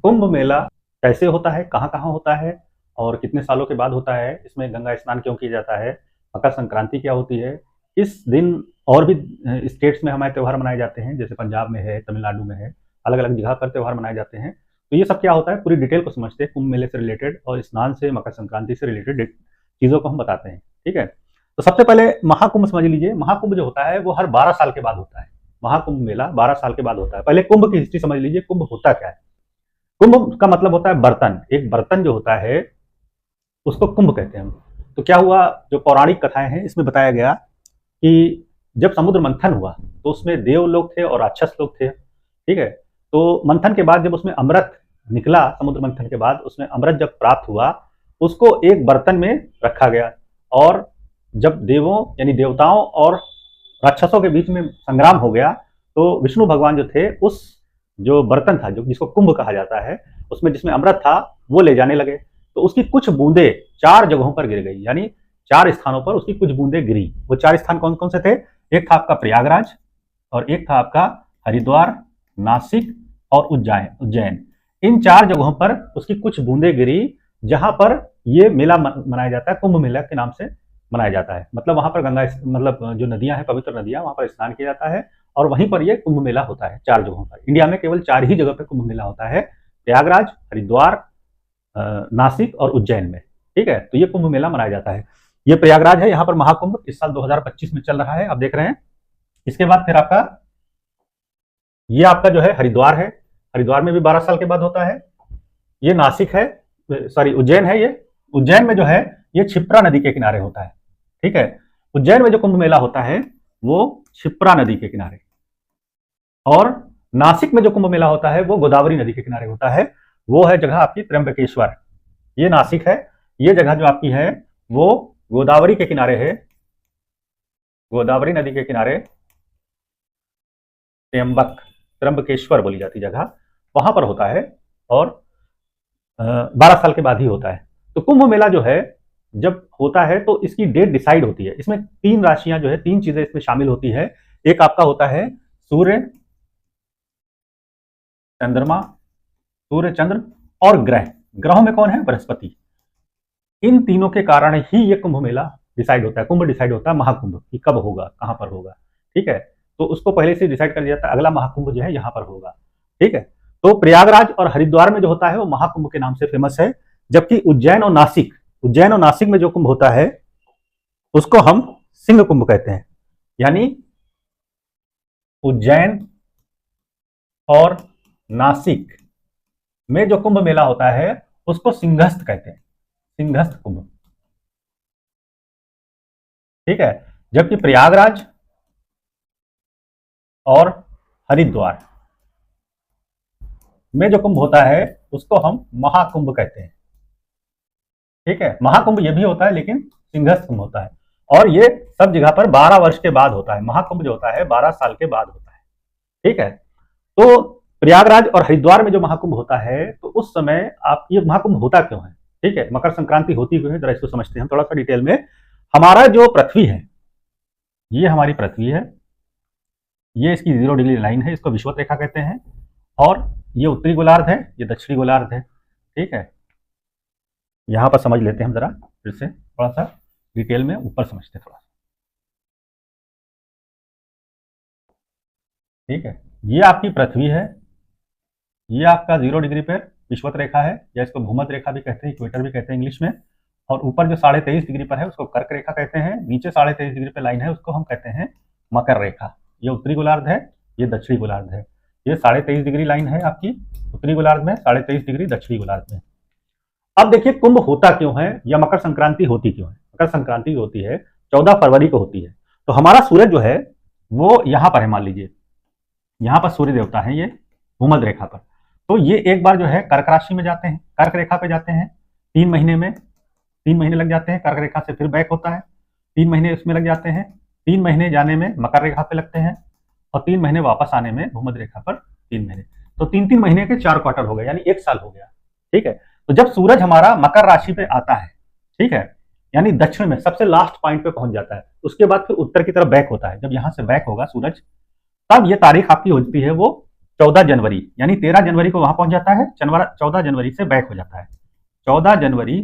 कुंभ मेला कैसे होता है, कहाँ कहाँ होता है और कितने सालों के बाद होता है, इसमें गंगा स्नान क्यों किया जाता है, मकर संक्रांति क्या होती है, इस दिन और भी स्टेट्स में हमारे त्यौहार मनाए जाते हैं, जैसे पंजाब में है, तमिलनाडु में है, अलग अलग जगह पर त्यौहार मनाए जाते हैं। तो ये सब क्या होता है, पूरी डिटेल को समझते हैं, कुंभ मेले से रिलेटेड और स्नान से, मकर संक्रांति से रिलेटेड चीज़ों को हम बताते हैं। ठीक है, तो सबसे पहले महाकुंभ समझ लीजिए। महाकुंभ जो होता है वो हर 12 साल के बाद होता है। महाकुंभ मेला 12 साल के बाद होता है। पहले कुंभ की हिस्ट्री समझ लीजिए, कुंभ होता क्या है। कुंभ का मतलब होता है बर्तन। एक बर्तन जो होता है उसको कुंभ कहते हैं हम। तो क्या हुआ, जो पौराणिक कथाएं हैं इसमें बताया गया कि जब समुद्र मंथन हुआ तो उसमें देव लोग थे और राक्षस लोग थे। ठीक है, तो मंथन के बाद जब उसमें अमृत निकला, समुद्र मंथन के बाद उसमें अमृत जब प्राप्त हुआ, उसको एक बर्तन में रखा गया। और जब देवों यानी देवताओं और राक्षसों के बीच में संग्राम हो गया, तो विष्णु भगवान जो थे उस जो बर्तन था, जो जिसको कुंभ कहा जाता है, उसमें जिसमें अमृत था वो ले जाने लगे। तो उसकी कुछ बूंदे 4 जगहों पर गिर गई, यानी 4 स्थानों पर उसकी कुछ बूंदे गिरी। वो 4 स्थान कौन कौन से थे? एक था आपका प्रयागराज, और एक था आपका हरिद्वार, नासिक और उज्जैन। इन 4 जगहों पर उसकी कुछ बूंदे गिरी, जहां पर ये मेला मनाया जाता है, कुंभ मेला के नाम से मनाया जाता है। मतलब वहां पर गंगा, मतलब जो नदियां हैं, पवित्र नदियां, वहां पर स्नान किया जाता है और वहीं पर ये कुंभ मेला होता है 4 जगहों पर। इंडिया में केवल 4 ही जगह पर कुंभ मेला होता है, प्रयागराज, हरिद्वार, नासिक और उज्जैन में। ठीक है, तो ये कुंभ मेला मनाया जाता है। ये प्रयागराज है, यहाँ पर महाकुंभ इस साल 2025 में चल रहा है, आप देख रहे हैं। इसके बाद फिर आपका ये आपका जो है हरिद्वार है। हरिद्वार में भी 12 साल के बाद होता है। ये नासिक है, सॉरी उज्जैन है। ये उज्जैन में जो है ये क्षिप्रा नदी के किनारे होता है। ठीक है, उज्जैन में जो कुंभ मेला होता है वो क्षिप्रा नदी के किनारे, और नासिक में जो कुंभ मेला होता है वो गोदावरी नदी के किनारे होता है। वो है जगह आपकी त्र्यंबकेश्वर। ये नासिक है। ये जगह जो आपकी है वो गोदावरी के किनारे है, गोदावरी नदी के किनारे त्र्यंबकेश्वर बोली जाती जगह, वहां पर होता है। और 12 साल के बाद ही होता है। तो कुंभ मेला जो है जब होता है तो इसकी डेट डिसाइड होती है। इसमें 3 राशियां जो है, 3 चीजें इसमें शामिल होती है। एक आपका होता है सूर्य, चंद्रमा, सूर्य, चंद्र और ग्रह। ग्रहों में कौन है? बृहस्पति। इन तीनों के कारण ही ये कुंभ मेला डिसाइड होता है, कुंभ डिसाइड होता है, महाकुंभ कि कब होगा, कहां पर होगा। ठीक है, तो उसको पहले से डिसाइड कर दिया जाता है, अगला महाकुंभ जो है यहां पर होगा। ठीक है, तो प्रयागराज और हरिद्वार में जो होता है वो महाकुंभ के नाम से फेमस है। जबकि उज्जैन और नासिक में जो कुंभ होता है उसको हम सिंह कुंभ कहते हैं। यानी उज्जैन और नासिक में जो कुंभ मेला होता है उसको सिंहस्थ कहते हैं, सिंहस्थ कुंभ। ठीक है, जबकि प्रयागराज और हरिद्वार में जो कुंभ होता है उसको हम महाकुंभ कहते हैं। ठीक है, महाकुंभ ये भी होता है लेकिन सिंहस्थ कुंभ होता है, और ये सब जगह पर 12 वर्ष के बाद होता है। महाकुंभ जो होता है 12 साल के बाद होता है। ठीक है, तो प्रयागराज और हरिद्वार में जो महाकुंभ होता है तो उस समय आप, ये महाकुंभ होता क्यों है, ठीक है, मकर संक्रांति होती क्यों है, जरा इसको समझते हैं हम थोड़ा सा डिटेल में। हमारा जो पृथ्वी है, ये हमारी पृथ्वी है, ये इसकी 0 डिग्री लाइन है, इसको विषुवत रेखा कहते हैं। और ये उत्तरी गोलार्ध है, ये दक्षिणी गोलार्ध है। ठीक है, यहां पर समझ लेते हैं हम जरा फिर से थोड़ा सा डिटेल में, ऊपर समझते हैं थोड़ा। ठीक है, ये आपकी पृथ्वी है, ये आपका 0 डिग्री पर विषुवत रेखा है, या इसको भूमध्य रेखा भी कहते हैं, इक्वेटर भी कहते हैं इंग्लिश में। और ऊपर जो 23.5 डिग्री पर है उसको कर्क रेखा कहते हैं। नीचे 23.5 डिग्री पर लाइन है उसको हम कहते हैं मकर रेखा। ये उत्तरी गोलार्ध है, ये दक्षिणी गोलार्ध है। ये 23.5 डिग्री लाइन है आपकी उत्तरी गोलार्ध में, 23.5 डिग्री दक्षिणी गोलार्ध में। अब देखिए कुंभ होता क्यों है, या मकर संक्रांति होती क्यों है। मकर संक्रांति होती है 14 फरवरी को होती है। तो हमारा सूरज जो है वो यहां पर है, मान लीजिए यहां पर सूर्य देवता है ये भूमध्य रेखा पर। तो ये एक बार जो है कर्क राशि में जाते हैं, कर्क रेखा पे जाते हैं 3 महीने में, 3 महीने लग जाते हैं। कर्क रेखा से फिर बैक होता है, 3 महीने इसमें लग जाते हैं। 3 महीने जाने में मकर रेखा पे लगते हैं, और 3 महीने वापस आने में भूमध्य रेखा पर 3 महीने। तो 3-3 महीने के 4 क्वार्टर हो गए, यानी 1 साल हो गया। ठीक है, तो जब सूरज हमारा मकर राशि पे आता है, ठीक है, यानी दक्षिण में सबसे लास्ट पॉइंट पे पहुंच जाता है, उसके बाद फिर उत्तर की तरफ बैक होता है। जब यहां से बैक होगा सूरज, तब ये तारीख आपकी होती है वो 14 जनवरी, यानी 13 जनवरी को वहां पहुंच जाता है, 14 जनवरी से बैक हो जाता है। 14 जनवरी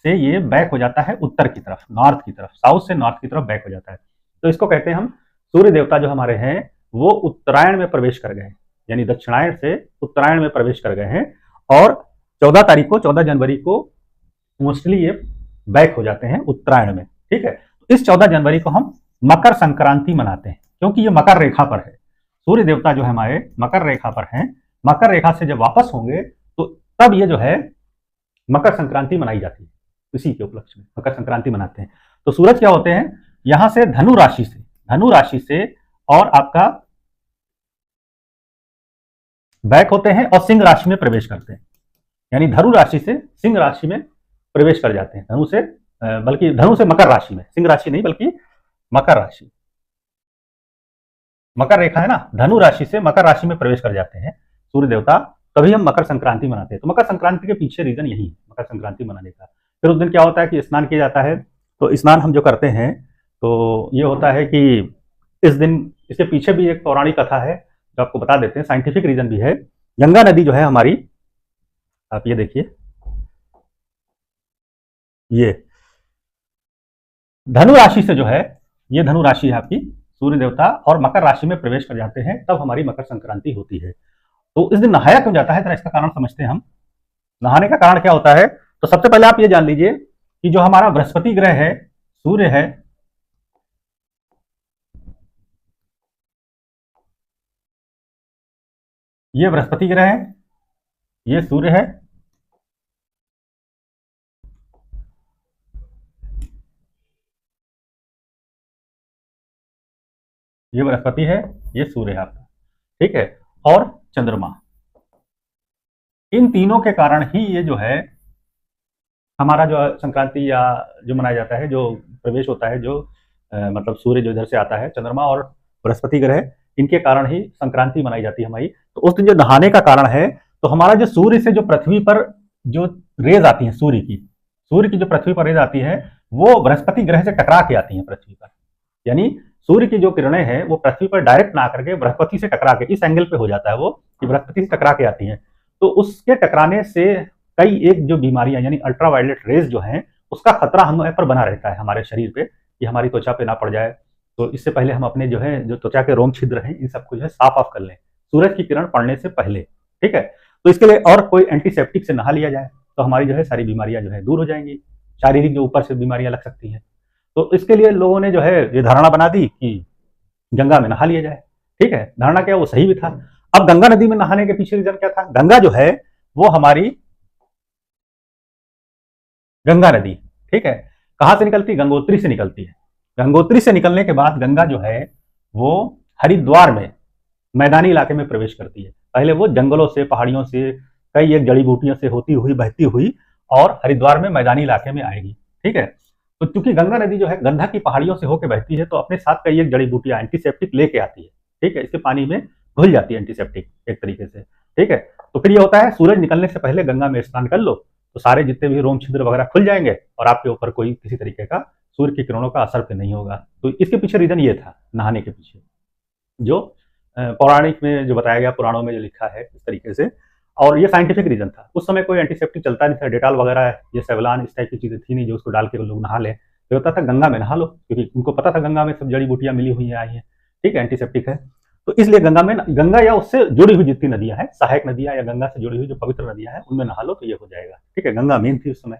से ये बैक हो जाता है उत्तर की तरफ, नॉर्थ की तरफ, साउथ से नॉर्थ की तरफ बैक हो जाता है। तो इसको कहते हैं हम, सूर्य देवता जो हमारे हैं वो उत्तरायण में प्रवेश कर गए, यानी दक्षिणायन से उत्तरायण में प्रवेश कर गए हैं। और 14 तारीख को, 14 जनवरी को मोस्टली ये बैक हो जाते हैं उत्तरायण में। ठीक है, तो इस 14 जनवरी को हम मकर संक्रांति मनाते हैं, क्योंकि ये मकर रेखा पर है। सूर्य देवता जो है हमारे मकर रेखा पर हैं, मकर रेखा से जब वापस होंगे तो तब ये जो है मकर संक्रांति मनाई जाती है। इसी के उपलक्ष्य में मकर संक्रांति मनाते हैं। तो सूरज क्या होते हैं, यहां से धनु राशि से और आपका बैक होते हैं और सिंह राशि में प्रवेश करते हैं, यानी धनु राशि से सिंह राशि में प्रवेश कर जाते हैं। धनु से मकर राशि में, सिंह राशि नहीं बल्कि मकर राशि, मकर रेखा है ना, धनु राशि से मकर राशि में प्रवेश कर जाते हैं सूर्य देवता, तभी हम मकर संक्रांति मनाते हैं। तो मकर संक्रांति के पीछे रीजन यही है मकर संक्रांति मनाने का। फिर उस दिन क्या होता है कि स्नान किया जाता है। तो स्नान हम जो करते हैं तो ये होता है कि इस दिन, इसके पीछे भी एक पौराणिक कथा है जो आपको बता देते हैं, साइंटिफिक रीजन भी है। गंगा नदी जो है हमारी, आप ये देखिए, ये धनु राशि से जो है, ये धनु राशि है आपकी, सूर्य देवता और मकर राशि में प्रवेश कर जाते हैं, तब हमारी मकर संक्रांति होती है। तो इस दिन नहाया क्यों जाता है, जरा इसका कारण समझते हैं हम। नहाने का कारण क्या होता है, तो सबसे पहले आप ये जान लीजिए कि जो हमारा बृहस्पति ग्रह है, सूर्य है, ये बृहस्पति ग्रह है, ये सूर्य है, ये बृहस्पति है, ये सूर्य है आपका, ठीक है, और चंद्रमा। इन तीनों के कारण ही ये जो है हमारा जो संक्रांति या जो मनाया जाता है, जो प्रवेश होता है, जो मतलब सूर्य जो इधर से आता है, चंद्रमा और बृहस्पति ग्रह, इनके कारण ही संक्रांति मनाई जाती है हमारी। तो उस दिन जो नहाने का कारण है, तो हमारा जो सूर्य से जो पृथ्वी पर जो रेज आती है, सूर्य की जो पृथ्वी पर रेज आती है, वो बृहस्पति ग्रह से टकरा के आती है पृथ्वी पर, यानी सूर्य की जो किरणें हैं वो पृथ्वी पर डायरेक्ट ना करके बृहस्पति से टकरा के, इस एंगल पे हो जाता है वो कि बृहस्पति से टकरा के आती है। तो उसके टकराने से कई एक जो बीमारियां, यानी अल्ट्रावायलेट रेज जो हैं, उसका खतरा हम पर बना रहता है हमारे शरीर पे, कि हमारी त्वचा पे ना पड़ जाए। तो इससे पहले हम अपने जो है, जो त्वचा के रोम छिद्र हैं, इन सबको जो है साफ ऑफ कर लें सूरज की किरण पड़ने से पहले, ठीक है। तो इसके लिए और कोई एंटीसेप्टिक से नहा लिया जाए तो हमारी जो है सारी बीमारियां जो है दूर हो जाएंगी, शारीरिक जो ऊपर से बीमारियां लग सकती हैं। तो इसके लिए लोगों ने जो है ये धारणा बना दी कि गंगा में नहा लिया जाए, ठीक है। धारणा क्या, वो सही भी था। अब गंगा नदी में नहाने के पीछे रीजन क्या था, गंगा जो है वो हमारी गंगा नदी, ठीक है, कहां से निकलती, गंगोत्री से निकलती है। गंगोत्री से निकलने के बाद गंगा जो है वो हरिद्वार में मैदानी इलाके में प्रवेश करती है। पहले वो जंगलों से, पहाड़ियों से, कई एक जड़ी बूटियों से होती हुई, बहती हुई और हरिद्वार में मैदानी इलाके में आएगी, ठीक है। तो चूंकि गंगा नदी जो है गंधक की पहाड़ियों से होकर बहती है, तो अपने साथ कई एक जड़ी बूटियां, एंटीसेप्टिक लेके आती है, ठीक है। इसके पानी में घुल जाती है एंटीसेप्टिक एक तरीके से, ठीक है। तो फिर ये होता है, सूरज निकलने से पहले गंगा में स्नान कर लो तो सारे जितने भी रोम छिद्र वगैरह खुल जाएंगे और आपके ऊपर कोई किसी तरीके का सूर्य की किरणों का असर पे नहीं होगा। तो इसके पीछे रीजन ये था, नहाने के पीछे, जो पौराणिक में जो बताया गया, पुराणों में जो लिखा है इस तरीके से। और ये साइंटिफिक रीजन था। उस समय कोई एंटीसेप्टिक चलता नहीं था, डेटॉल वगैरह, ये सेवलान, इस टाइप की चीजें थी नहीं जो उसको डाल के लोग नहा लें। तो होता था गंगा में नहा लो, क्योंकि उनको पता था गंगा में सब जड़ी बूटियां मिली हुई आई हैं, ठीक है, एंटीसेप्टिक है। तो इसलिए गंगा या उससे जुड़ी हुई जितनी नदियां हैं, सहायक नदियां या गंगा से जुड़ी हुई जो पवित्र नदियां हैं, उनमें नहा लो तो ये हो जाएगा, ठीक है। गंगा मेन थी उस समय,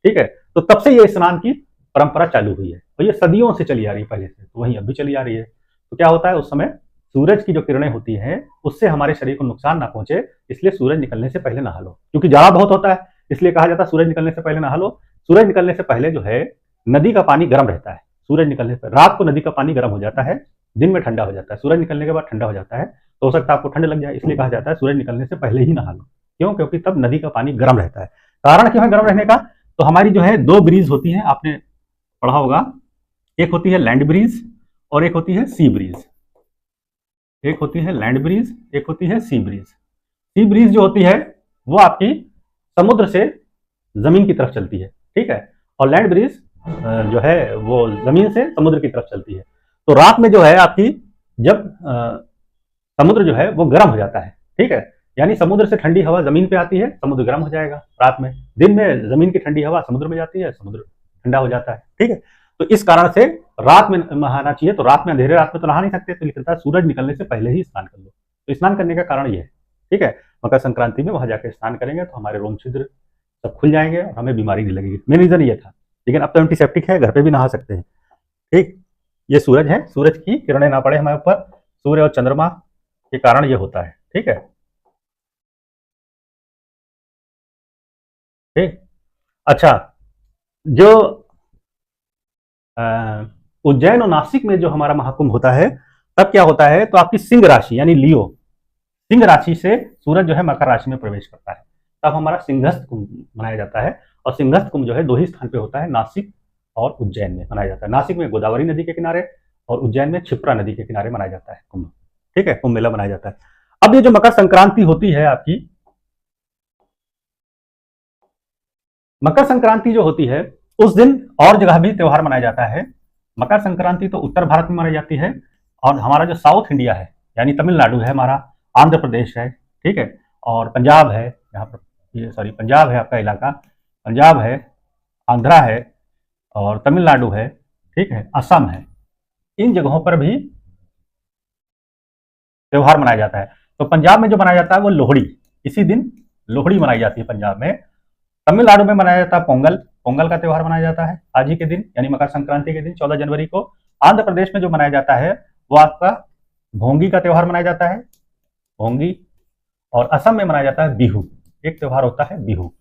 ठीक है। तो तब से ये स्नान की परंपरा चालू हुई है और ये सदियों से चली आ रही है पहले से, तो वहीं अब भी चली आ रही है। तो क्या होता है, उस समय सूरज की जो किरणें होती हैं उससे हमारे शरीर को नुकसान ना पहुंचे, इसलिए सूरज निकलने से पहले नहा लो। क्योंकि जाड़ा बहुत होता है, इसलिए कहा जाता है सूरज निकलने से पहले नहा लो। सूरज निकलने से पहले जो है नदी का पानी गर्म रहता है, सूरज निकलने पर रात को नदी का पानी गर्म हो जाता है, दिन में ठंडा हो जाता है, सूरज निकलने के बाद ठंडा हो जाता है। तो हो सकता है आपको ठंड लग जाए, इसलिए कहा जाता है सूरज निकलने से पहले ही नहा लो। क्यों, क्योंकि तब नदी का पानी गर्म रहता है। कारण क्यों है गर्म रहने का, तो हमारी जो है दो ब्रीज होती है, आपने पढ़ा होगा, एक होती है लैंड ब्रीज और एक होती है सी ब्रीज। एक होती है लैंड ब्रीज, एक होती है सी ब्रीज। सी ब्रीज जो होती है वो आपकी समुद्र से जमीन की तरफ चलती है, ठीक है, और लैंड ब्रीज जो है वो जमीन से समुद्र की तरफ चलती है। तो रात में जो है आपकी, जब समुद्र जो है वो गर्म हो जाता है, ठीक है। यानी समुद्र से ठंडी हवा जमीन पे आती है, समुद्र गर्म हो जाएगा रात में। दिन में जमीन की ठंडी हवा समुद्र में जाती है, समुद्र ठंडा हो जाता है, ठीक है। तो इस कारण से रात में नहाना चाहिए। तो रात में, अंधेरे रात में तो नहा नहीं सकते, तो लिखता है सूरज निकलने से पहले ही स्नान कर लो। तो स्नान करने का कारण ये है, ठीक है। मकर संक्रांति में वहां जाकर स्नान करेंगे तो हमारे रोम छिद्र सब खुल जाएंगे और हमें बीमारी नहीं लगेगी। मेन रीजन ये था, लेकिन अब तो एंटीसेप्टिक है, घर पे भी नहा सकते हैं, ठीक। ये सूरज है, सूरज की किरणें ना पड़े हमारे ऊपर, सूर्य और चंद्रमा के कारण ये होता है, ठीक है, ठीक। अच्छा, जो उज्जैन और नासिक में जो हमारा महाकुंभ होता है, तब क्या होता है, तो आपकी सिंह राशि यानी लियो, सिंह राशि से सूरज जो है मकर राशि में प्रवेश करता है, तब हमारा सिंहस्थ कुंभ मनाया जाता है। और सिंहस्थ कुंभ जो है दो ही स्थान पे होता है, नासिक और उज्जैन में मनाया जाता है। नासिक में गोदावरी नदी के किनारे और उज्जैन में क्षिप्रा नदी के किनारे मनाया जाता है कुंभ, ठीक है, कुंभ मेला मनाया जाता है। अब ये जो मकर संक्रांति होती है आपकी, मकर संक्रांति जो होती है उस दिन और जगह भी त्योहार मनाया जाता है। मकर संक्रांति तो उत्तर भारत में मनाई जाती है, और हमारा जो साउथ इंडिया है यानी तमिलनाडु है हमारा, आंध्र प्रदेश है, ठीक है, और पंजाब है, यहाँ पर ये सॉरी पंजाब है आपका इलाका, पंजाब है, आंध्रा है और तमिलनाडु है, ठीक है, असम है, इन जगहों पर भी त्योहार मनाया जाता है। तो पंजाब में जो मनाया जाता है वो लोहड़ी, इसी दिन लोहड़ी मनाई जाती है पंजाब में। तमिलनाडु में मनाया जाता है पोंगल, पोंगल का त्योहार मनाया जाता है आज ही के दिन यानी मकर संक्रांति के दिन 14 जनवरी को। आंध्र प्रदेश में जो मनाया जाता है वो आपका भोंगी का त्योहार मनाया जाता है, भोंगी। और असम में मनाया जाता है बिहू, एक त्योहार होता है बिहू।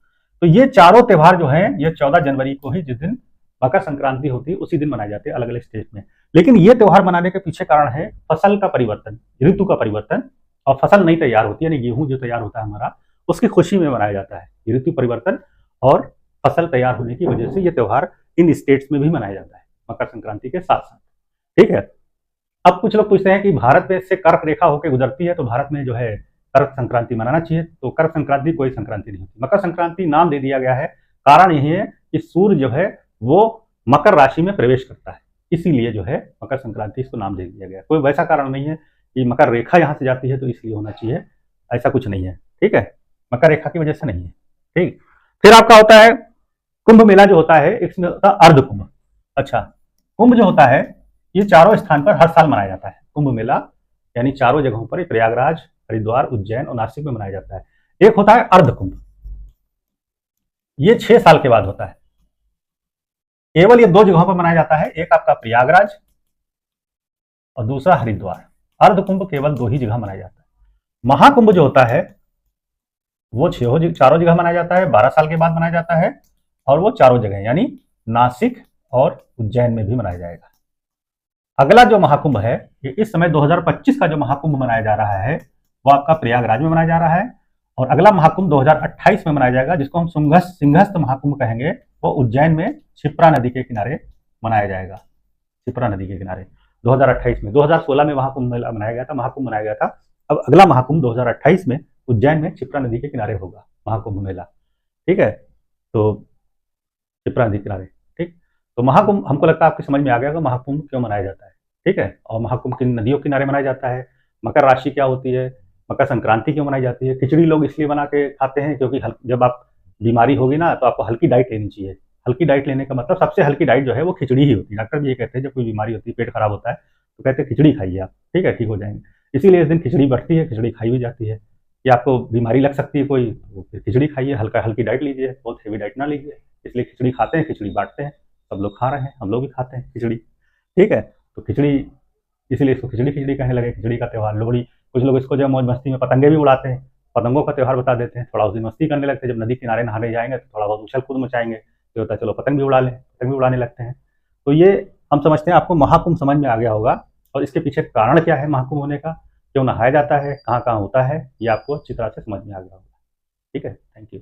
तो ये चारों त्योहार जो हैं ये 14 जनवरी को ही, जिस दिन मकर संक्रांति होती है उसी दिन मनाए जाते हैं अलग अलग स्टेट में। लेकिन ये त्योहार मनाने के पीछे कारण है फसल का परिवर्तन, ऋतु का परिवर्तन, और फसल नहीं तैयार होती है, यानी गेहूं जो तैयार होता है हमारा, उसकी खुशी में मनाया जाता है ऋतु परिवर्तन और फसल तैयार होने की वजह से ये त्योहार इन स्टेट्स में भी मनाया जाता है मकर संक्रांति के साथ साथ, ठीक है। अब कुछ लोग पूछते हैं कि भारत में से कर्क रेखा होकर गुजरती है तो भारत में जो है कर्क संक्रांति मनाना चाहिए। तो कर्क संक्रांति कोई संक्रांति नहीं होती, मकर संक्रांति नाम दे दिया गया है। कारण यही है कि सूर्य जो है वो मकर राशि में प्रवेश करता है, इसीलिए जो है मकर संक्रांति इसको नाम दे दिया गया। कोई वैसा कारण नहीं है कि मकर रेखा यहाँ से जाती है तो इसलिए होना चाहिए, ऐसा कुछ नहीं है, ठीक है, मकर रेखा की वजह से नहीं है, ठीक। फिर आपका होता है कुंभ मेला जो होता है, इसमें होता है अर्ध कुंभ। अच्छा, कुंभ जो होता है ये चारों स्थान पर हर साल मनाया जाता है कुंभ मेला, यानी चारों जगहों पर, प्रयागराज, हरिद्वार, उज्जैन और नासिक में मनाया जाता है। एक होता है अर्ध कुंभ, ये 6 साल के बाद होता है। केवल ये 2 जगहों पर मनाया जाता है, एक आपका प्रयागराज और दूसरा हरिद्वार। अर्ध कुंभ केवल 2 ही जगह मनाया जाता है। महाकुंभ जो होता है वो चारों जगह मनाया जाता है, 12 साल के बाद मनाया जाता है, और वो चारों जगह यानी नासिक और उज्जैन में भी मनाया जाएगा। अगला जो महाकुंभ है ये इस समय 2025 का जो महाकुंभ मनाया जा रहा है वो आपका प्रयागराज में मनाया जा रहा है, और अगला महाकुंभ 2028 में मनाया जाएगा जिसको हम सिंहस्थ महाकुंभ कहेंगे, वो उज्जैन में क्षिप्रा नदी के किनारे मनाया जाएगा, क्षिप्रा नदी के किनारे 2028 में। 2016 में महाकुंभ मनाया गया था, महाकुंभ मनाया गया था। अब अगला महाकुंभ 2028 में उज्जैन में क्षिप्रा नदी के किनारे होगा महाकुंभ मेला, ठीक है, तो क्षिप्रा नदी किनारे, ठीक। तो महाकुंभ हमको लगता है आपकी समझ में आ गया महाकुंभ क्यों मनाया जाता है, ठीक है, और महाकुंभ किन नदियों के किनारे मनाया जाता है, मकर राशि क्या होती है, मकर संक्रांति क्यों मनाई जाती है। खिचड़ी लोग इसलिए बना के खाते हैं क्योंकि जब आप बीमारी होगी ना तो आपको हल्की डाइट लेनी चाहिए। हल्की डाइट लेने का मतलब सबसे हल्की डाइट जो है वो खिचड़ी ही होती है। डॉक्टर भी ये कहते हैं जब कोई बीमारी होती है, पेट खराब होता है तो कहते हैं खिचड़ी खाइए आप, ठीक है, ठीक हो जाएंगे। इसीलिए इस दिन खिचड़ी बढ़ती है, खिचड़ी खाई भी जाती है। कि आपको बीमारी लग सकती है कोई, तो फिर खिचड़ी खाइए, हल्की डाइट लीजिए, बहुत हेवी डाइट ना लीजिए। इसलिए खिचड़ी खाते हैं, खिचड़ी बांटते हैं, सब लोग खा रहे हैं, हम लोग भी खाते हैं खिचड़ी, ठीक है। तो खिचड़ी, इसीलिए इसको खिचड़ी खिचड़ी कहने लगे, खिचड़ी का त्यौहार लोहड़ी। कुछ लोग इसको जब मौज मस्ती में पतंगे भी उड़ाते हैं, पतंगों का त्यौहार बता देते हैं, थोड़ा उस दिन मस्ती करने लगते हैं। जब नदी किनारे नहाने जाएंगे तो थोड़ा बहुत उछल कूद मचाएंगे, तो होता है चलो पतंग भी उड़ा लें, पतंग भी उड़ाने लगते हैं। तो ये हम समझते हैं आपको महाकुंभ समझ में आ गया होगा, और इसके पीछे कारण क्या है महाकुंभ होने का, क्यों नहाया जाता है, कहाँ कहाँ होता है, ये आपको अच्छी तरह से समझ में आ गया होगा, ठीक है। Thank you.